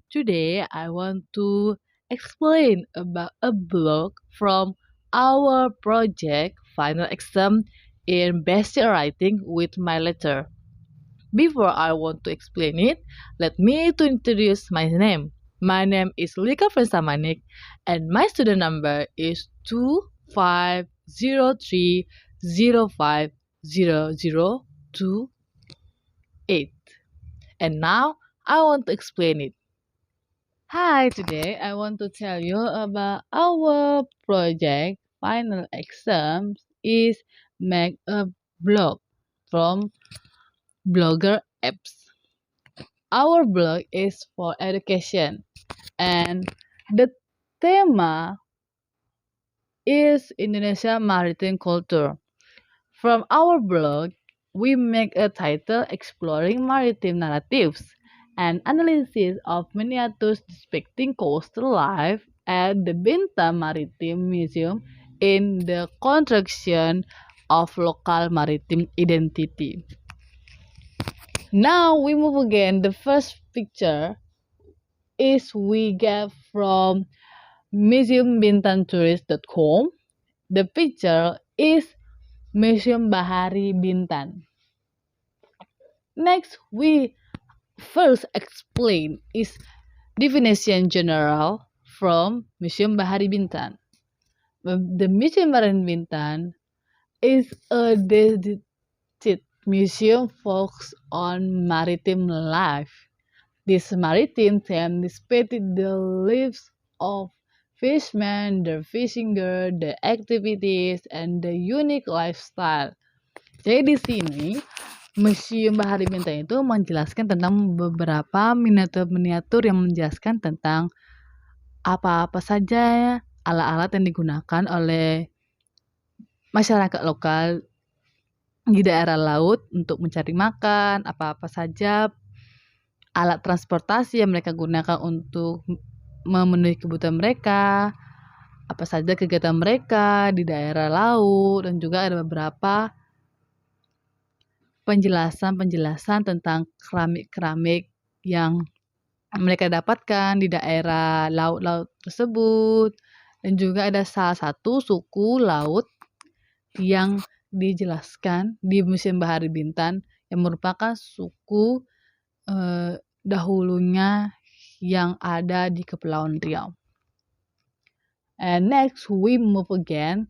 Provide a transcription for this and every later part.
Today I want to explain about a blog from our project final exam in basic writing with my letter. Before I want to explain it, let me to introduce my name. My name is Lika Versamanik and my student number is 2503050028. And now I want to explain it. Hi, today I want to tell you about our project final exams is make a blog from Blogger apps. Our blog is for education and the theme is Indonesia Maritime Culture. From our blog, we make a title exploring maritime narratives and analysis of miniatures depicting coastal life at the Bintan Maritime Museum in the construction of local maritime identity. Now we move again. The first picture is we get from museumbintantourist.com. The picture is Museum Bahari Bintan. Next, we first explain is definition general from Museum Bahari Bintan. The Museum Bahari Bintan is a dedicated museum focused on maritime life. This maritime theme depicted the lives of fishermen, the fishing gear, the activities, and the unique lifestyle. Jadi di sini Museum Bahari Bintan itu menjelaskan tentang beberapa miniatur-miniatur yang menjelaskan tentang apa-apa saja alat-alat yang digunakan oleh masyarakat lokal di daerah laut untuk mencari makan, apa-apa saja alat transportasi yang mereka gunakan untuk memenuhi kebutuhan mereka, apa saja kegiatan mereka di daerah laut, dan juga ada beberapa penjelasan tentang keramik-keramik yang mereka dapatkan di daerah laut-laut tersebut, dan juga ada salah satu suku laut yang dijelaskan di Museum Bahari Bintan yang merupakan suku dahulunya yang ada di Kepulauan Riau. And next we move again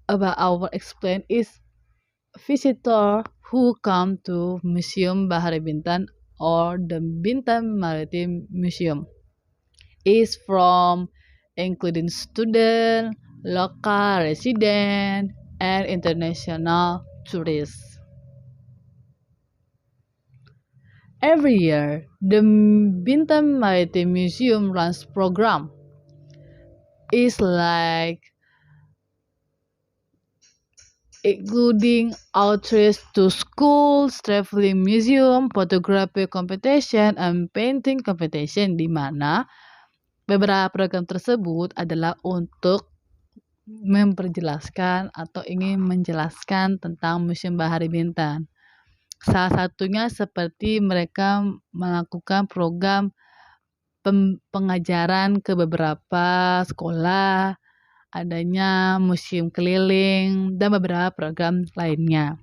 about our explain is visitor who come to Museum Bahari Bintan or the Bintan Maritime Museum is from including student, local resident, and international tourists. Every year, the Bintan Maritime Museum runs program. It's like including outreach to schools, traveling museum, photography competition, and painting competition, di mana beberapa program tersebut adalah untuk memperjelaskan atau ingin menjelaskan tentang Museum Bahari Bintan. Salah satunya seperti mereka melakukan program pengajaran ke beberapa sekolah, adanya museum keliling, dan beberapa program lainnya.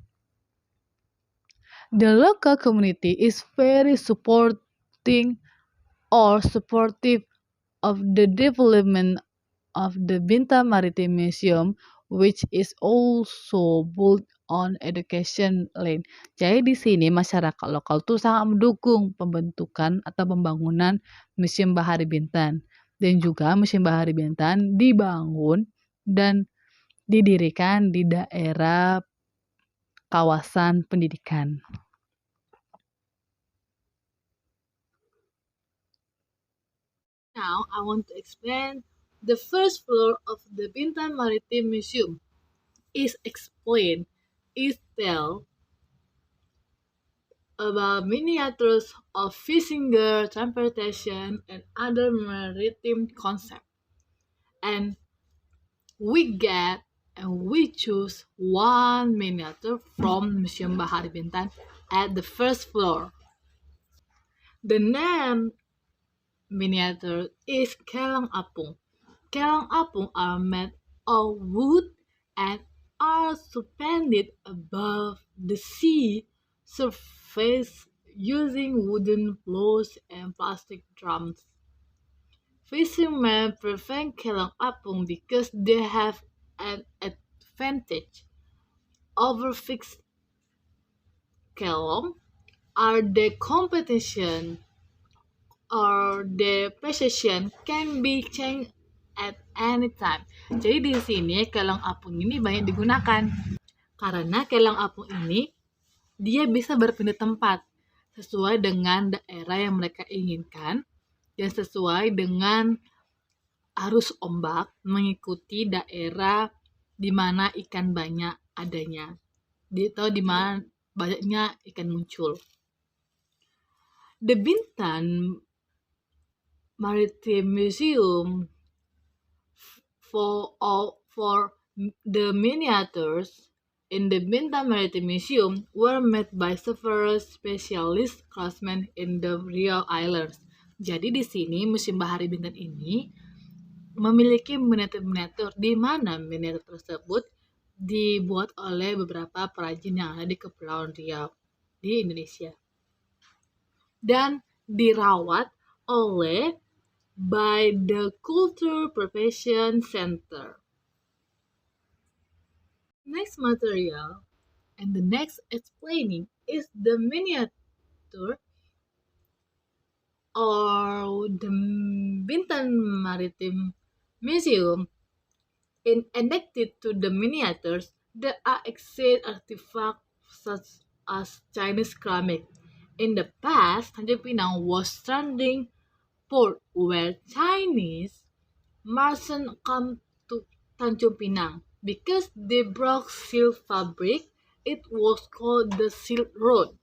The local community is very supportive of the development of the Bintan Maritime Museum, which is also built on education lane. Jadi di sini masyarakat lokal tuh sangat mendukung pembentukan atau pembangunan Museum Bahari Bintan. Dan juga Museum Bahari Bintan dibangun dan didirikan di daerah kawasan pendidikan. Now I want to explain the first floor of the Bintan Maritime Museum is tell about miniatures of fishing gear, transportation, and other maritime concepts. And we choose one miniature from Museum Bahari Bintan at the first floor. The name miniature is kelang apung. Kelang apung are made of wood and are suspended above the sea surface using wooden floats and plastic drums. Fishermen prefer kelang apung because they have an advantage over fixed kelong are the competition or the position can be changed at any time. Jadi di sini kelang apung ini banyak digunakan karena kelang apung ini dia bisa berpindah tempat sesuai dengan daerah yang mereka inginkan dan sesuai dengan arus ombak mengikuti daerah di mana ikan banyak adanya atau di mana banyaknya ikan muncul. The Bintan Maritime Museum for the miniatures in the Bintan Maritime Museum were made by several specialist craftsmen in the Riau Islands. Jadi di sini Museum Bahari Bintan ini memiliki miniatur-miniatur di mana miniatur tersebut dibuat oleh beberapa perajin yang ada di Kepulauan Riau di Indonesia dan dirawat oleh by the Culture Preservation Center. Next material and the next explaining is the miniature or the Bintan Maritime Museum. In addition to the miniatures, there are extant artifacts such as Chinese ceramic. In the past, Tanjung Pinang was standing port where Chinese merchants come to Tanjung Pinang. Because they brought silk fabric, it was called the Silk Road.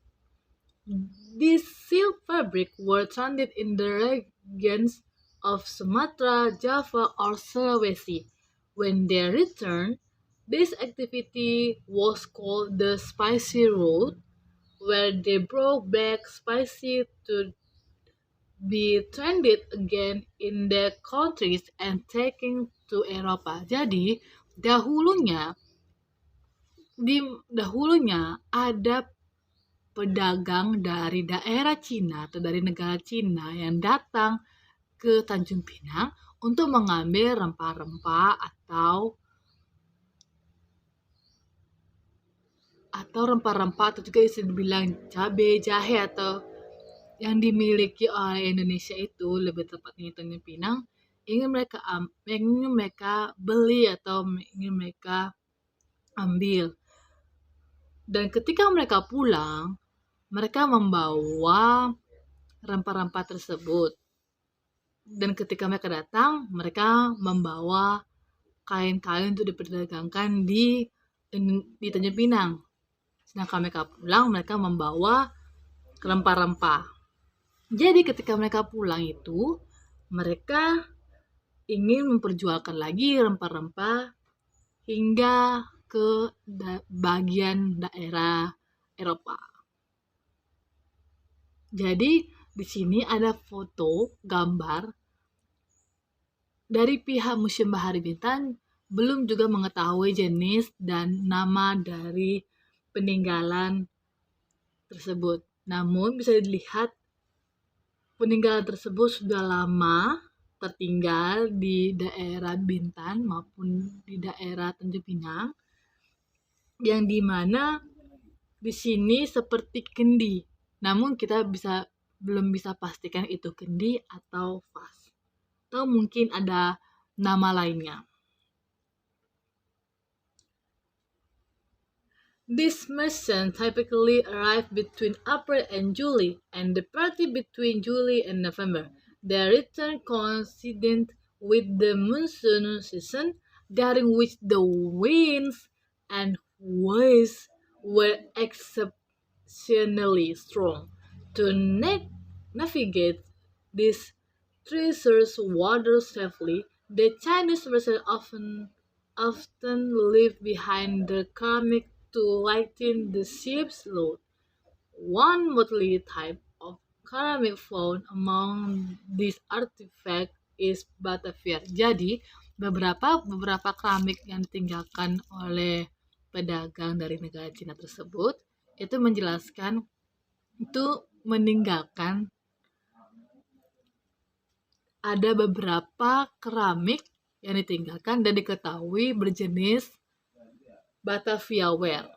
These silk fabric were traded in the regions of Sumatra, Java, or Sulawesi. When they returned, this activity was called the Spicy Road, where they brought back spices to be traded again in their countries and taken to Eropa. Jadi dahulunya ada pedagang dari daerah Cina atau dari negara Cina yang datang ke Tanjung Pinang untuk mengambil rempah-rempah atau rempah-rempah atau juga bisa dibilang cabai, jahe atau yang dimiliki oleh Indonesia itu, lebih tepatnya Tanjung Pinang, ingin mereka beli atau ingin mereka ambil. Dan ketika mereka pulang, mereka membawa rempah-rempah tersebut. Dan ketika mereka datang, mereka membawa kain-kain untuk diperdagangkan di Tanjung Pinang. Sedangkan mereka pulang, mereka membawa rempah-rempah. Jadi ketika mereka pulang itu, mereka ingin memperjualkan lagi rempah-rempah hingga ke bagian daerah Eropa. Jadi di sini ada foto gambar dari pihak Museum Bahari Bintan belum juga mengetahui jenis dan nama dari peninggalan tersebut. Namun bisa dilihat peninggalan tersebut sudah lama tertinggal di daerah Bintan maupun di daerah Tanjung Pinang, yang dimana di sini seperti kendi. Namun kita belum bisa pastikan itu kendi atau vas, atau mungkin ada nama lainnya. These merchants typically arrive between April and July, and depart between July and November. Their return coincident with the monsoon season, during which the winds and waves were exceptionally strong. To navigate these treacherous waters safely, the Chinese vessels often leave behind the ceramic to lighten the ship's load. One motley type of ceramic found among these artifacts is Batavia. Jadi beberapa keramik yang ditinggalkan oleh pedagang dari negara Cina tersebut itu menjelaskan itu meninggalkan ada beberapa keramik yang ditinggalkan dan diketahui berjenis Batavia ware.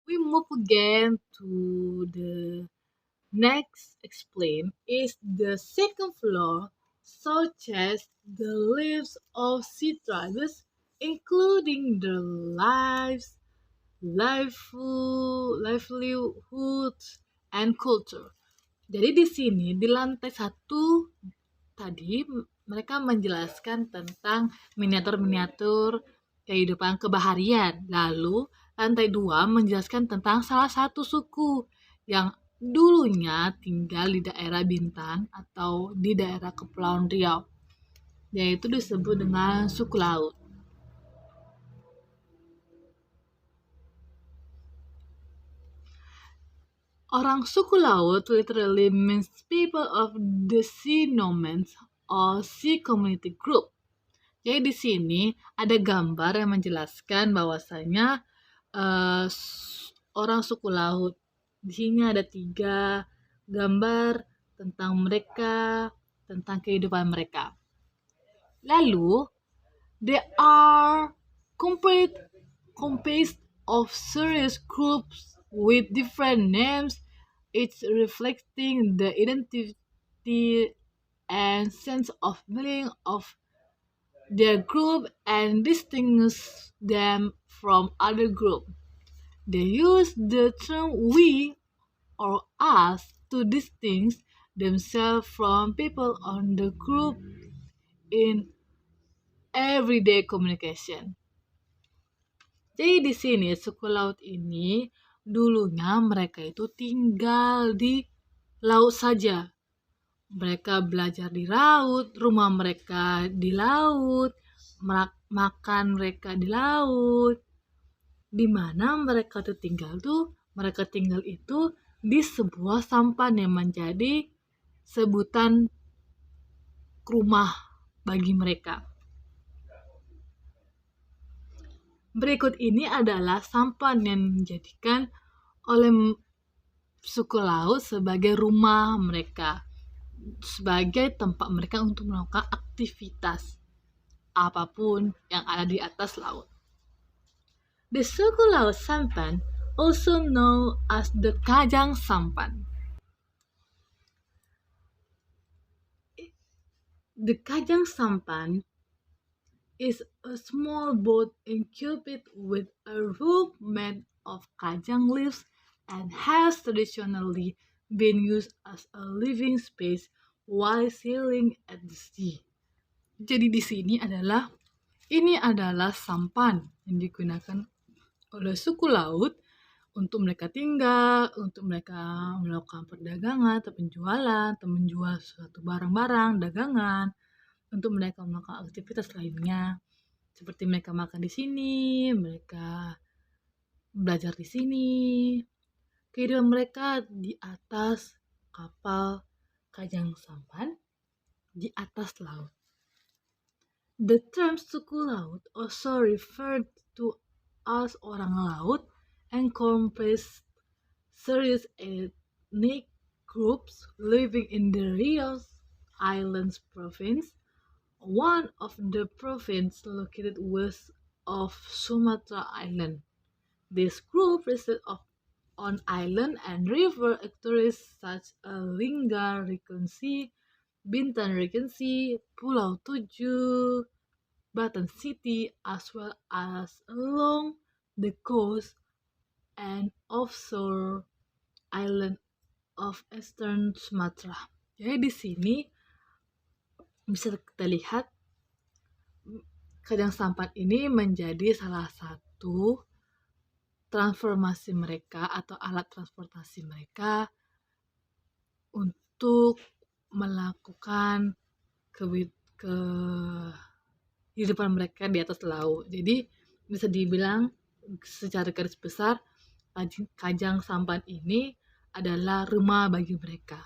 We move again to the next explain is the second floor, such as the lives of sea tribes, including their livelihoods, and culture. Jadi di sini di lantai 1 tadi mereka menjelaskan tentang miniatur-miniatur kehidupan kebaharian. Lalu lantai 2 menjelaskan tentang salah satu suku yang dulunya tinggal di daerah Bintan atau di daerah Kepulauan Riau, yaitu disebut dengan suku laut. Orang suku laut literally means people of the sea nomads or sea community group. Jadi di sini ada gambar yang menjelaskan bahwasanya orang suku laut. Di sini ada 3 gambar tentang mereka, tentang kehidupan mereka. Lalu, they are composed of serious groups with different names, each reflecting the identity and sense of meaning of their group and distinguish them from other group. They use the term we or us to distinguish themselves from people on the group in everyday communication. Jadi di sini suku laut ini dulunya mereka itu tinggal di laut saja. Mereka belajar di laut, rumah mereka di laut, makan mereka di laut. Di mana mereka tinggal itu di sebuah sampan yang menjadi sebutan rumah bagi mereka. Berikut ini adalah sampan yang dijadikan oleh suku laut sebagai rumah mereka, sebagai tempat mereka untuk melakukan aktivitas apapun yang ada di atas laut. The suku laut sampan, also known as the Kajang Sampan. The Kajang Sampan is a small boat equipped with a roof made of kajang leaves and has traditionally been used as a living space while sailing at the sea. Jadi di sini ini adalah sampan yang digunakan oleh suku laut untuk mereka tinggal, untuk mereka melakukan perdagangan atau penjualan, atau menjual suatu barang-barang, dagangan, untuk mereka melakukan aktivitas lainnya, seperti mereka makan di sini, mereka belajar di sini. Kehidupan mereka di atas kapal Kajang Sampan, di atas laut. The term suku laut also referred to as orang laut encompass serious ethnic groups living in the Riau Islands province, one of the provinces located west of Sumatra Island. This group rested on island and river estuaries such as Linggar Regency, Bintan Regency, Pulau Tujuh, Batan City, as well as along the coast and offshore island of Eastern Sumatra. Jadi di sini bisa kita lihat Kajang Sampan ini menjadi salah satu transformasi mereka atau alat transportasi mereka untuk melakukan kehidupan mereka di atas laut. Jadi bisa dibilang secara garis besar Kajang Sampan ini adalah rumah bagi mereka.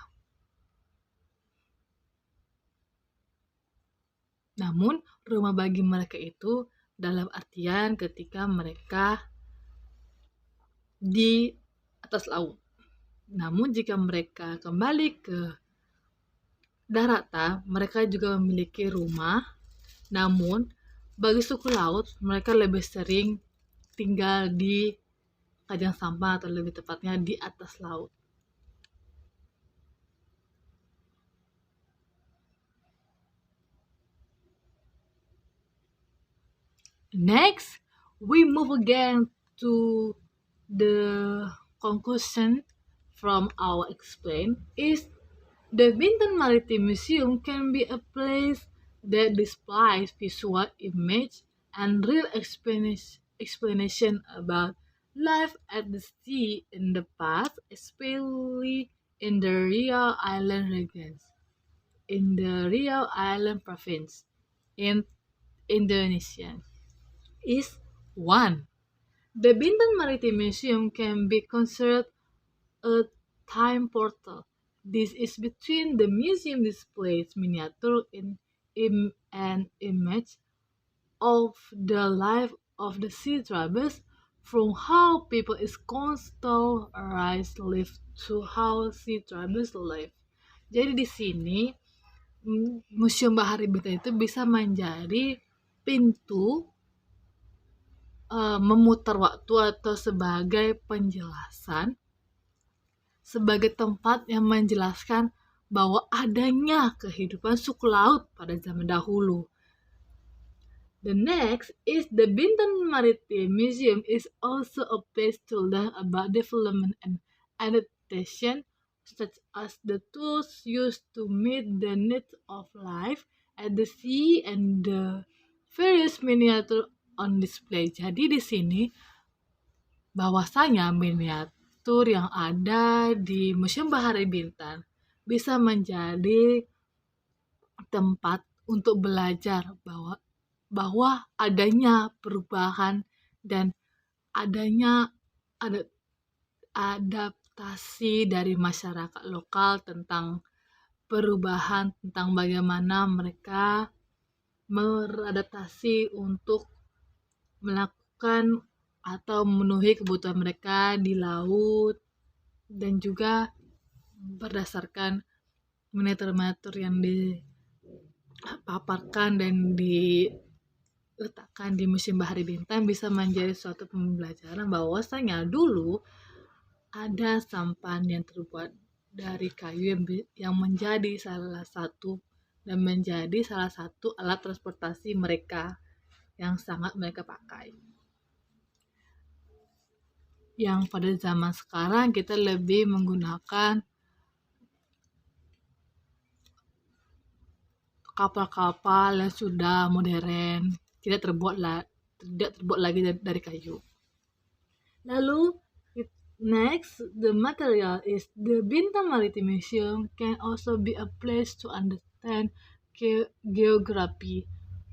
Namun, rumah bagi mereka itu dalam artian ketika mereka di atas laut. Namun, jika mereka kembali ke daratan, mereka juga memiliki rumah. Namun, bagi suku laut, mereka lebih sering tinggal di kajang sampah atau lebih tepatnya di atas laut. Next, we move again to the conclusion from our explain is the Bintan Maritime Museum can be a place that displays visual image and real explanation about life at the sea in the past, especially in the Riau Island regions, in the Riau Island province in Indonesia. Is 1. The Bintan Maritime Museum can be considered a time portal. This is between the museum displays miniature in an image of the life of the sea tribes from how people is constant rise live to how sea tribes live. Jadi di sini Museum Bahari Bintan itu bisa menjadi pintu memutar waktu atau sebagai penjelasan, sebagai tempat yang menjelaskan bahwa adanya kehidupan suku laut pada zaman dahulu. The next is the Bintan Maritime Museum is also a place to learn about development and adaptation, such as the tools used to meet the needs of life at the sea and the various miniature on display. Jadi di sini bahwasanya miniatur yang ada di Museum Bahari Bintan bisa menjadi tempat untuk belajar bahwa adanya perubahan dan adanya adaptasi dari masyarakat lokal tentang perubahan, tentang bagaimana mereka beradaptasi untuk melakukan atau memenuhi kebutuhan mereka di laut, dan juga berdasarkan miniatur-miniatur yang dipaparkan dan diletakkan di Museum Bahari Bintan bisa menjadi suatu pembelajaran bahwasanya dulu ada sampan yang terbuat dari kayu yang menjadi salah satu alat transportasi mereka yang sangat mereka pakai. Yang pada zaman sekarang kita lebih menggunakan kapal-kapal yang sudah modern, tidak terbuat lagi dari kayu. Lalu next, the material is the Bintan Maritime Museum can also be a place to understand geography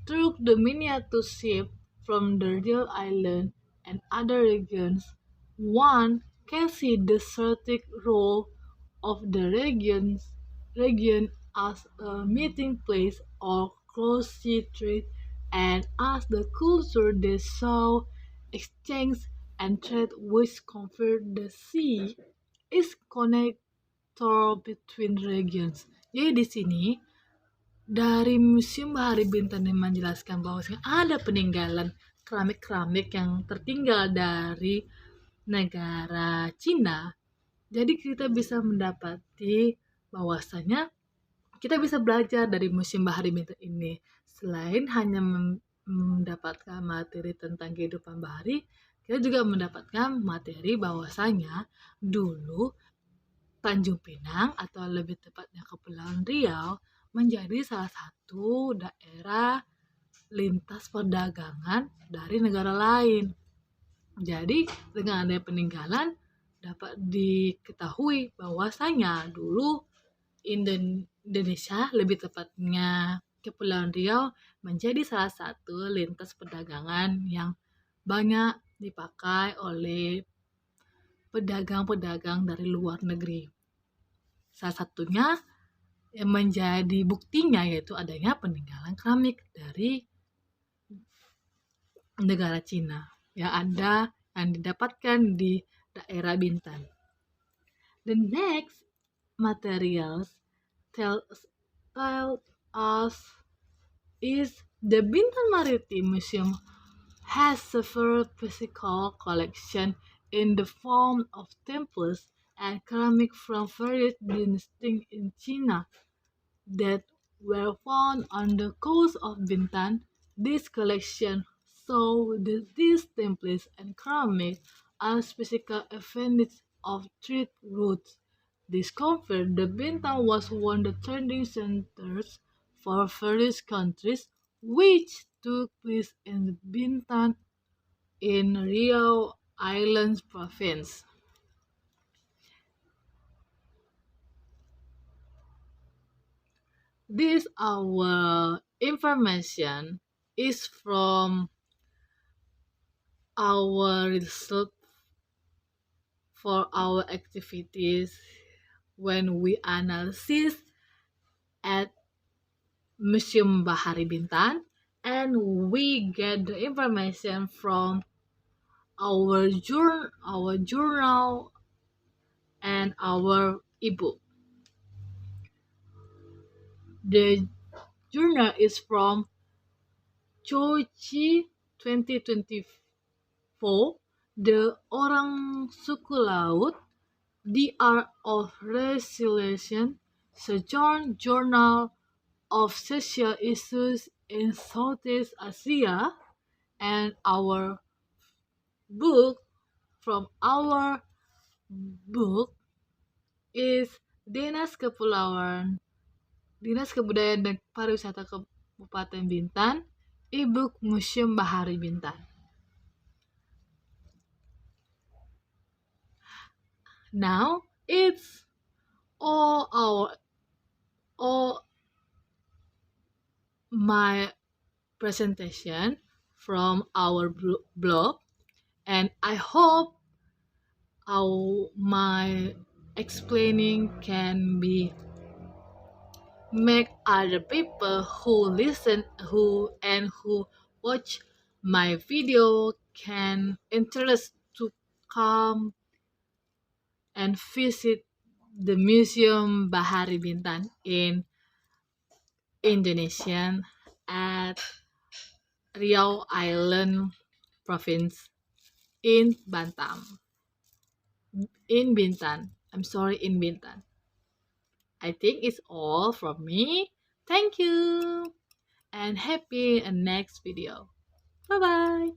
through the miniature ship from the Riau Island and other regions. One can see the strategic role of the region as a meeting place or close sea trade, and as the culture they saw exchange and trade which convert the sea is connector between regions. Jadi di sini dari Museum Bahari Bintan yang menjelaskan bahwa ada peninggalan keramik-keramik yang tertinggal dari negara Cina. Jadi kita bisa mendapati bahwasanya kita bisa belajar dari Museum Bahari Bintan ini. Selain hanya mendapatkan materi tentang kehidupan bahari, kita juga mendapatkan materi bahwasanya dulu Tanjung Pinang atau lebih tepatnya Kepulauan Riau menjadi salah satu daerah lintas perdagangan dari negara lain. Jadi dengan adanya peninggalan dapat diketahui bahwasanya dulu Indonesia, lebih tepatnya Kepulauan Riau, menjadi salah satu lintas perdagangan yang banyak dipakai oleh pedagang-pedagang dari luar negeri. Salah satunya yang menjadi buktinya yaitu adanya peninggalan keramik dari negara Cina yang didapatkan di daerah Bintan. The next materials tell us is the Bintan Maritime Museum has several physical collection in the form of temples and ceramic from various dynasties in China that were found on the coast of Bintan. This collection show that these temples and ceramic are specific evidence of trade routes. This confirmed that Bintan was one of the trading centers for various countries, which took place in Bintan in Riau Islands province. This our information is from our result for our activities when we analysis at Museum Bahari Bintan, and we get the information from our journal and our ebook. The journal is from Chochi 2024, The Orang Suku Laut, The Art of Resilience, Sojourn Journal of Social Issues in Southeast Asia, and our book from our book is Dinas Kebudayaan dan Pariwisata Kabupaten Bintan, e-book Museum Bahari Bintan. Now it's all my presentation from our blog, and I hope my explaining can be make other people who listen who watch my video can interest to come and visit the Museum Bahari Bintan in Indonesia at Riau Island province in Bintan. In Bintan. I think it's all from me. Thank you and happy next video. Bye bye.